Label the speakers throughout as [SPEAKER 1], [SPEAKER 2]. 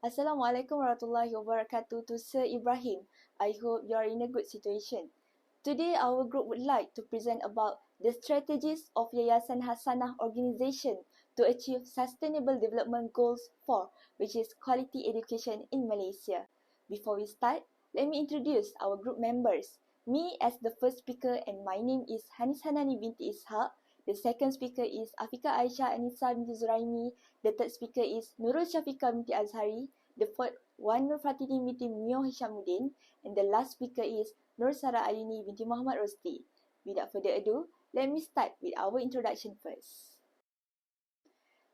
[SPEAKER 1] Assalamualaikum warahmatullahi wabarakatuh to Sir Ibrahim. I hope you are in a good situation. Today, our group would like to present about the strategies of Yayasan Hasanah organization to achieve Sustainable Development Goals 4, which is quality education in Malaysia. Before we start, let me introduce our group members. Me as the first speaker, and my name is Hanis Hannani binti ISHAK. The second speaker is Afiqah Aisyah ANISA binti ZURAIMI. The third speaker is SYAFIQA binti AZHARI. The fourth one NURFATINI binti MIOR HISHAMUDDIN. And the last speaker is AYUNI binti Muhammad ROSDI. Without further ado, let me start with our introduction first.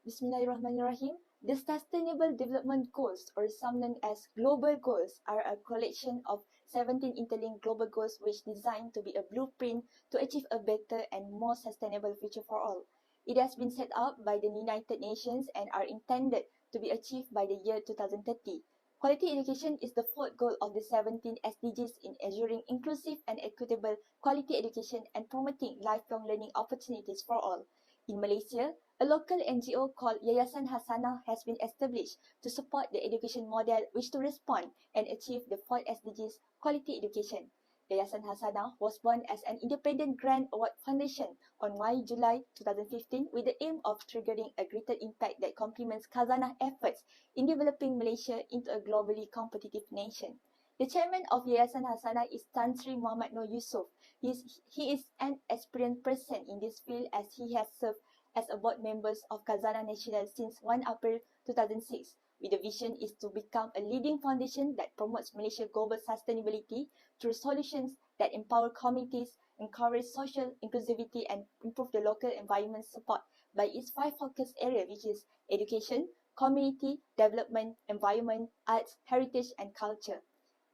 [SPEAKER 1] Bismillahirrahmanirrahim. The Sustainable Development Goals, or some known as Global Goals, are a collection of 17 interlinked global goals which designed to be a blueprint to achieve a better and more sustainable future for all. It has been set up by the United Nations and are intended to be achieved by the year 2030. Quality education is the fourth goal of the 17 SDGs in ensuring inclusive and equitable quality education and promoting lifelong learning opportunities for all. In Malaysia, a local NGO called Yayasan Hasanah has been established to support the education model which to respond and achieve the fourth SDGs, quality education. Yayasan Hasanah was born as an independent grant award foundation on July 2015 with the aim of triggering a greater impact that complements HASANAH efforts in developing Malaysia into a globally competitive nation. The chairman of Yayasan Hasanah is Tan Sri Muhammad Noor Yusof. He is an experienced person in this field as he has served as a board member of HASANAH National since 1 April 2006. With the vision is to become a leading foundation that promotes Malaysia's global sustainability through solutions that empower communities, encourage social inclusivity, and improve the local environment support by its 5 focus areas, which is education, community, development, environment, arts, heritage, and culture.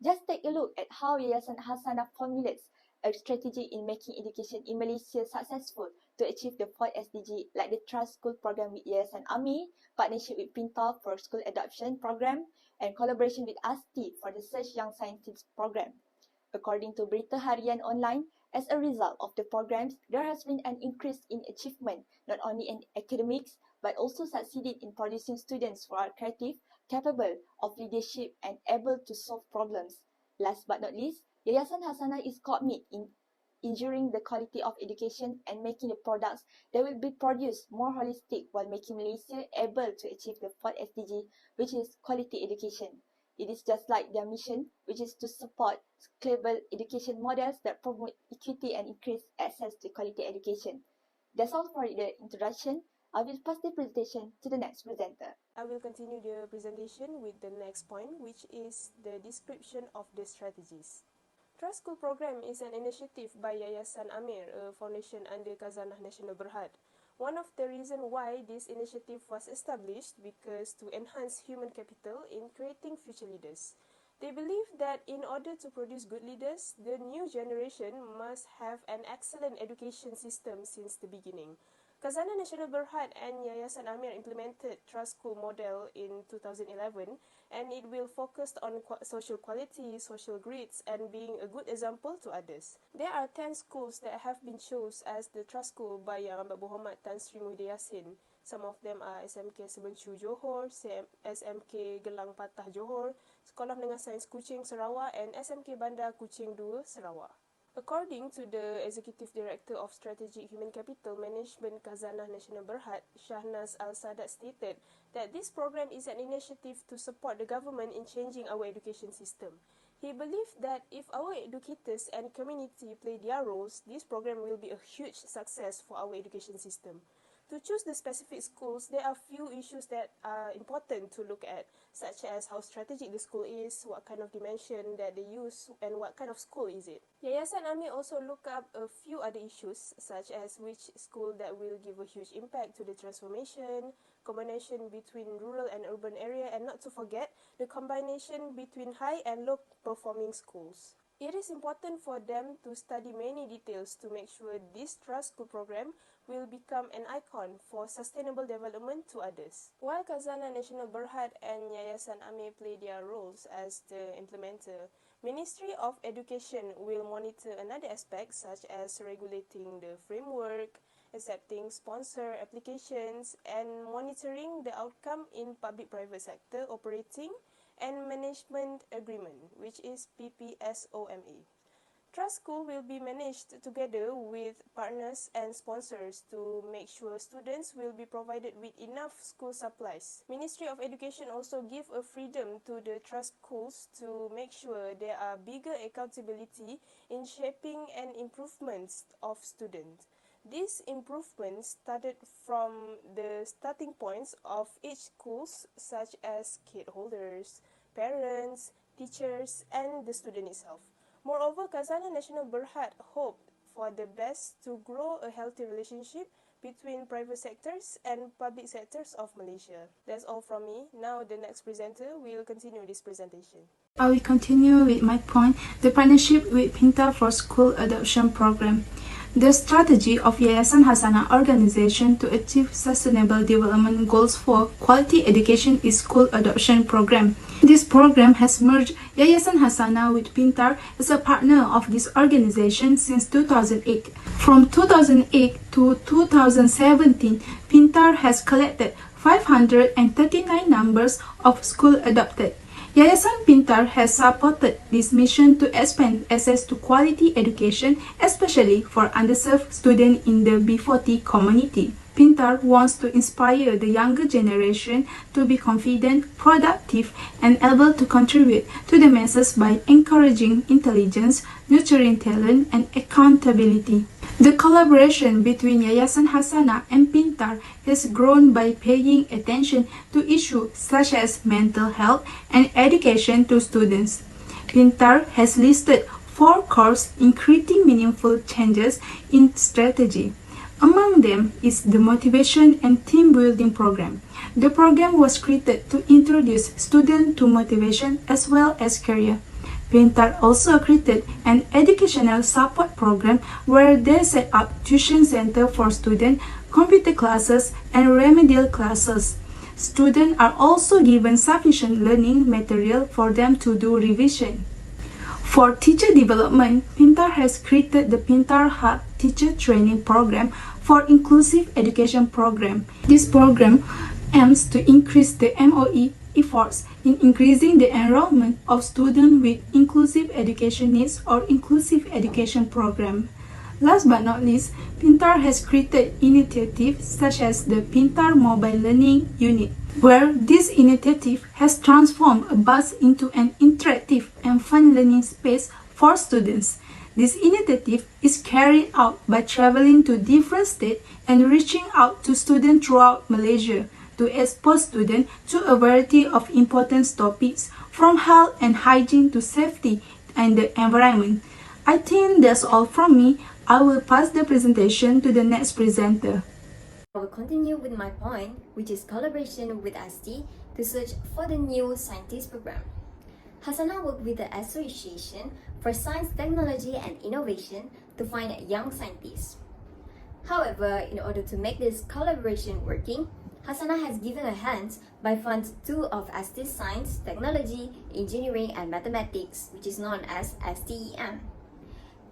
[SPEAKER 1] Just take a look at how Yayasan Hasanah formulates a strategy in making education in Malaysia successful to achieve the 4 SDG, like the Trust School Program with Yayasan AMI, partnership with PINTA for School Adoption Program, and collaboration with ASTI for the Search Young Scientists Program. According to Berita Harian Online, as a result of the programs, there has been an increase in achievement, not only in academics, but also succeeded in producing students who are creative, capable of leadership, and able to solve problems. Last but not least, Yayasan Hasanah is committed in ensuring the quality of education and making the products that will be produced more holistic while making Malaysia able to achieve the fourth SDG, which is quality education. It is just like their mission, which is to support scalable education models that promote equity and increase access to quality education. That's all for the introduction. I will pass the presentation to the next presenter.
[SPEAKER 2] I will continue the presentation with the next point, which is the description of the strategies. Trust School Program is an initiative by Yayasan Amir, a foundation under HASANAH National Berhad. One of the reasons why this initiative was established because to enhance human capital in creating future leaders. They believe that in order to produce good leaders, the new generation must have an excellent education system since the beginning. HASANAH National Berhad and Yayasan Amir implemented Trust School model in 2011, and it will focus on social quality, social grades, and being a good example to others. There are 10 schools that have been chosen as the Trust School by Yang Amat Muhammad Tan Sri Muhyiddin Yassin. Some of them are SMK Sebencu Johor, SMK Gelang Patah Johor, Sekolah Menengah Sains Kuching Sarawak, and SMK Bandar Kuching 2 Sarawak. According to the Executive Director of Strategic Human Capital Management HASANAH National Berhad, Shahnaz Al-Sadat stated that this program is an initiative to support the government in changing our education system. He believed that if our educators and community play their roles, this program will be a huge success for our education system. To choose the specific schools, there are few issues that are important to look at, such as how strategic the school is, what kind of dimension that they use, and what kind of school is it. Yayasan Ami also look up a few other issues, such as which school that will give a huge impact to the transformation, combination between rural and urban area, and not to forget, the combination between high and low performing schools. It is important for them to study many details to make sure this Trust School program will become an icon for sustainable development to others. While HASANAH National Berhad and Yayasan Amir play their roles as the implementer, Ministry of Education will monitor another aspect such as regulating the framework, accepting sponsor applications, and monitoring the outcome in public-private sector operating and management agreement, which is PPSOMA. Trust School will be managed together with partners and sponsors to make sure students will be provided with enough school supplies. Ministry of Education also give a freedom to the trust schools to make sure there are bigger accountability in shaping and improvements of students. These improvements started from the starting points of each schools, such as kid holders, parents, teachers, and the student itself. Moreover, Khazanah Nasional Berhad hope for the best to grow a healthy relationship between private sectors and public sectors of Malaysia. That's all from me. Now the next presenter will continue this presentation.
[SPEAKER 3] I will continue with my point, the partnership with PINTAR for School Adoption Program. The strategy of Yayasan Hasanah organization to achieve sustainable development goals for quality education is School Adoption Program. This program has merged Yayasan Hasanah with PINTAR as a partner of this organization since 2008. From 2008 to 2017, PINTAR has collected 539 numbers of school adopted. Yayasan PINTAR has supported this mission to expand access to quality education, especially for underserved students in the B40 community. PINTAR wants to inspire the younger generation to be confident, productive, and able to contribute to the masses by encouraging intelligence, nurturing talent, and accountability. The collaboration between Yayasan Hasanah and PINTAR has grown by paying attention to issues such as mental health and education to students. PINTAR has listed 4 cores in creating meaningful changes in strategy. Among them is the Motivation and Team Building Program. The program was created to introduce students to motivation as well as career. PINTAR also created an educational support program where they set up tuition center for students, computer classes, and remedial classes. Students are also given sufficient learning material for them to do revision. For teacher development, PINTAR has created the PINTAR Hub Teacher Training Program for Inclusive Education Program. This program aims to increase the MOE efforts in increasing the enrollment of students with inclusive education needs or inclusive education program. Last but not least, PINTAR has created initiatives such as the PINTAR Mobile Learning Unit, where this initiative has transformed a bus into an interactive and fun learning space for students. This initiative is carried out by traveling to different states and reaching out to students throughout Malaysia to expose students to a variety of important topics from health and hygiene to safety and the environment. I think that's all from me. I will pass the presentation to the next presenter.
[SPEAKER 1] I will continue with my point, which is collaboration with ASTI to search for the new scientist program. Hasanah worked with the Association for Science, Technology and Innovation to find young scientists. However, in order to make this collaboration working, Hasanah has given a hand by funds 2 of ASTI's Science, Technology, Engineering and Mathematics, which is known as STEM.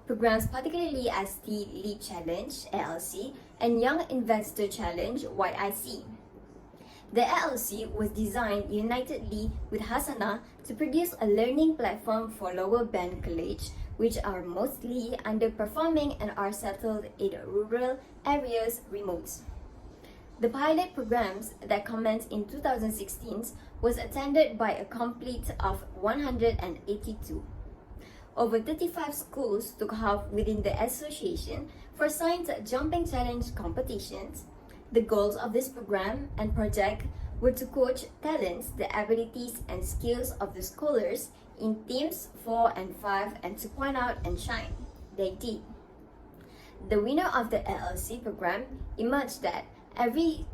[SPEAKER 1] Programs particularly ASTI Lead Challenge, ALC, and Young Investor Challenge, YIC. The ALC was designed unitedly with Hasanah to produce a learning platform for lower band college, which are mostly underperforming and are settled in rural areas remote. The pilot programs that commenced in 2016 was attended by a complete of 182. Over 35 schools took half within the association for science jumping challenge competitions. The goals of this program and project were to coach talents, the abilities and skills of the scholars in teams 4 and 5 and to point out and shine. They did. The winner of the LLC program emerged that every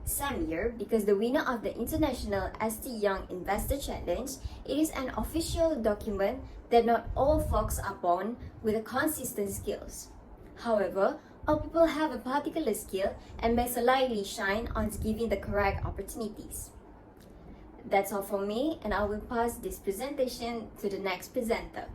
[SPEAKER 1] year, because the winner of the International ST Young Investor Challenge, it is an official document that not all folks are born with a consistent skills. However, all people have a particular skill and may slightly shine on giving the correct opportunities. That's all from me, and I will pass this presentation to the next presenter.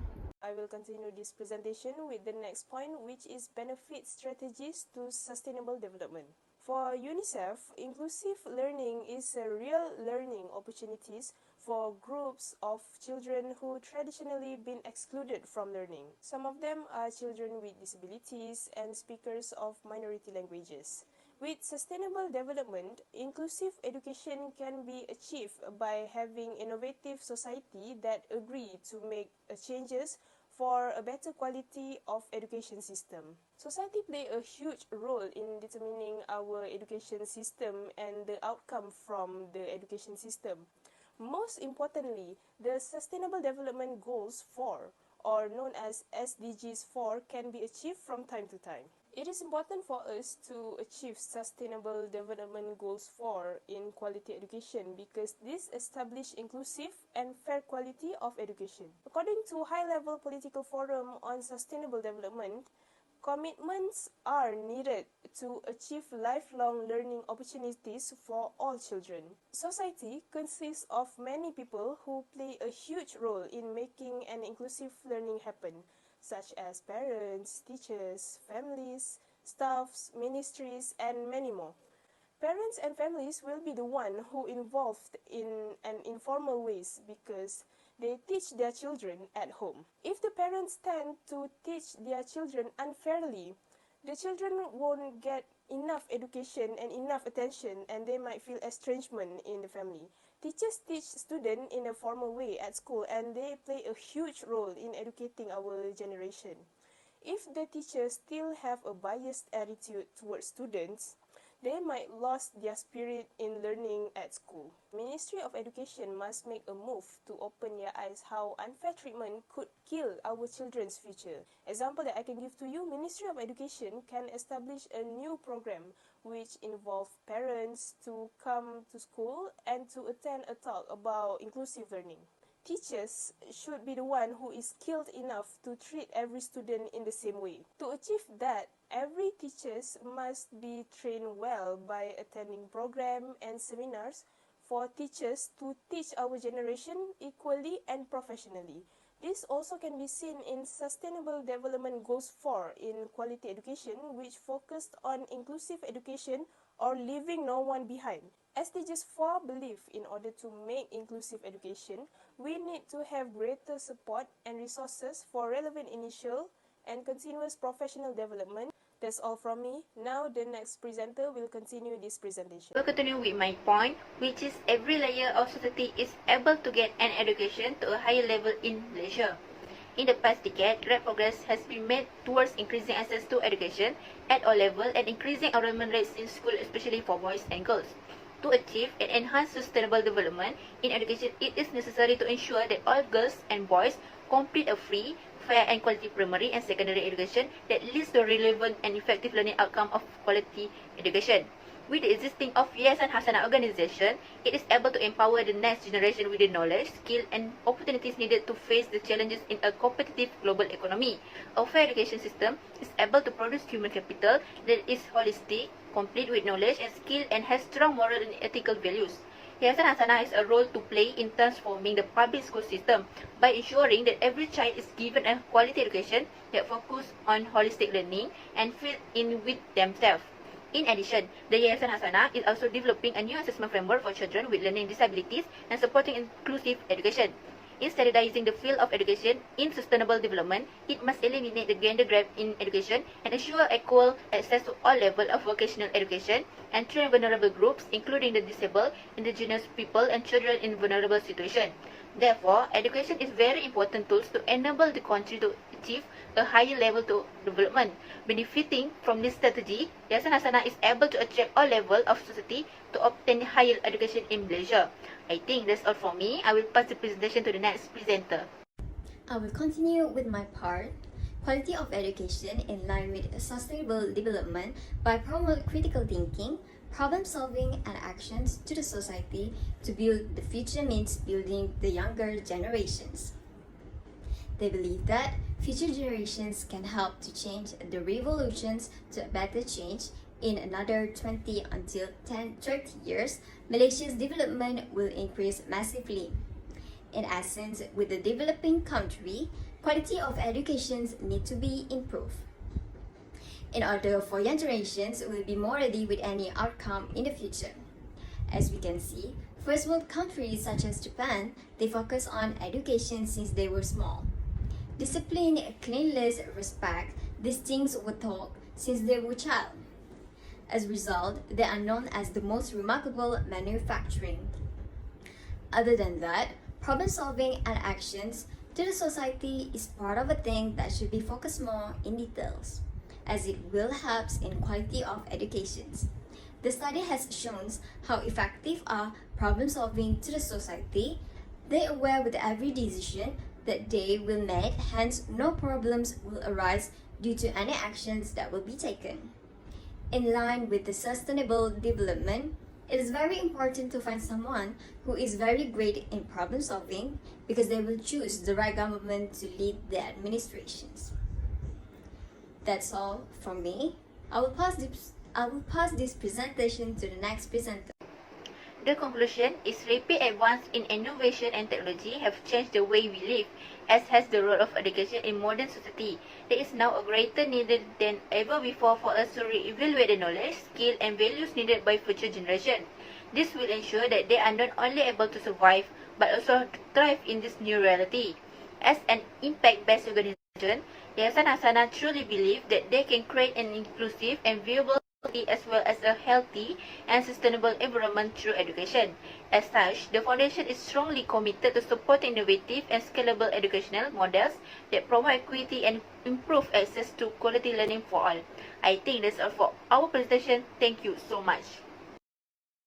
[SPEAKER 2] I will continue this presentation with the next point, which is benefit strategies to sustainable development. For UNICEF, inclusive learning is a real learning opportunities for groups of children who traditionally been excluded from learning. Some of them are children with disabilities and speakers of minority languages. With sustainable development, inclusive education can be achieved by having innovative society that agree to make changes for a better quality of education system. Society play a huge role in determining our education system and the outcome from the education system. Most importantly, the Sustainable Development Goals 4, or known as SDGs 4, can be achieved from time to time. It is important for us to achieve Sustainable Development Goals 4 in quality education because this establish inclusive and fair quality of education. According to High-Level Political Forum on Sustainable Development, commitments are needed to achieve lifelong learning opportunities for all children. Society consists of many people who play a huge role in making an inclusive learning happen, such as parents, teachers, families, staffs, ministries, and many more. Parents and families will be the one who involved in an informal ways because they teach their children at home. If the parents tend to teach their children unfairly, the children won't get enough education and enough attention, and they might feel estrangement in the family. Teachers teach students in a formal way at school, and they play a huge role in educating our generation. If the teachers still have a biased attitude towards students, they might lose their spirit in learning at school. Ministry of Education must make a move to open their eyes how unfair treatment could kill our children's future. Example that I can give to you, Ministry of Education can establish a new program which involve parents to come to school and to attend a talk about inclusive learning. Teachers should be the one who is skilled enough to treat every student in the same way. To achieve that, every teachers must be trained well by attending program and seminars for teachers to teach our generation equally and professionally. This also can be seen in Sustainable Development Goals 4 in quality education, which focused on inclusive education or leaving no one behind. SDGs 4 believe in order to make inclusive education, we need to have greater support and resources for relevant initial and continuous professional development. That's all from me. Now the next presenter will continue this presentation.
[SPEAKER 4] I will continue with my point, which is every layer of society is able to get an education to a higher level in Malaysia. In the past decade, great progress has been made towards increasing access to education at all levels and increasing enrollment rates in school, especially for boys and girls. To achieve and enhance sustainable development in education, it is necessary to ensure that all girls and boys complete a free, fair and quality primary and secondary education that leads to relevant and effective learning outcome of quality education. With the existing of YAYASAN HASANAH organization, it is able to empower the next generation with the knowledge, skill and opportunities needed to face the challenges in a competitive global economy. A fair education system is able to produce human capital that is holistic, complete with knowledge and skill and has strong moral and ethical values. YAYASAN HASANAH has a role to play in transforming the public school system by ensuring that every child is given a quality education that focuses on holistic learning and fit in with themselves. In addition, the YAYASAN HASANAH is also developing a new assessment framework for children with learning disabilities and supporting inclusive education. In standardizing the field of education in sustainable development, it must eliminate the gender gap in education and ensure equal access to all levels of vocational education and train vulnerable groups, including the disabled, indigenous people, and children in vulnerable situations. Therefore, education is very important tool to enable the country to achieve a higher level to development. Benefiting from this strategy, YAYASAN HASANAH is able to attract all levels of society to obtain higher education in Malaysia. I think that's all from me. I will pass the presentation to the next presenter.
[SPEAKER 5] I will continue with my part. Quality of education in line with sustainable development by promote critical thinking, problem solving and actions to the society to build the future means building the younger generations. They believe that future generations can help to change the revolutions to a better change. In another 20 until 30 years, Malaysia's development will increase massively. In essence, with the developing country, quality of educations need to be improved. In order for young generations will be more ready with any outcome in the future. As we can see, first world countries such as Japan, they focus on education since they were small. Discipline, cleanliness, respect, these things were taught since they were child. As a result, they are known as the most remarkable manufacturing. Other than that, problem solving and actions to the society is part of a thing that should be focused more in details, as it will help in quality of educations. The study has shown how effective are problem solving to the society. They are aware with every decision that they will make, hence no problems will arise due to any actions that will be taken. In line with the sustainable development, it is very important to find someone who is very great in problem solving because they will choose the right government to lead the administrations. That's all from me. I will pass this presentation to the next presenter.
[SPEAKER 4] The conclusion is rapid advance in innovation and technology have changed the way we live, as has the role of education in modern society. There is now a greater need than ever before for us to re-evaluate the knowledge, skill and values needed by future generations. This will ensure that they are not only able to survive, but also to thrive in this new reality. As an impact-based organization, Yayasan HASANAH truly believe that they can create an inclusive and viable as well as a healthy and sustainable environment through education. As such, the foundation is strongly committed to support innovative and scalable educational models that promote equity and improve access to quality learning for all. I think that's all for our presentation. Thank you so much.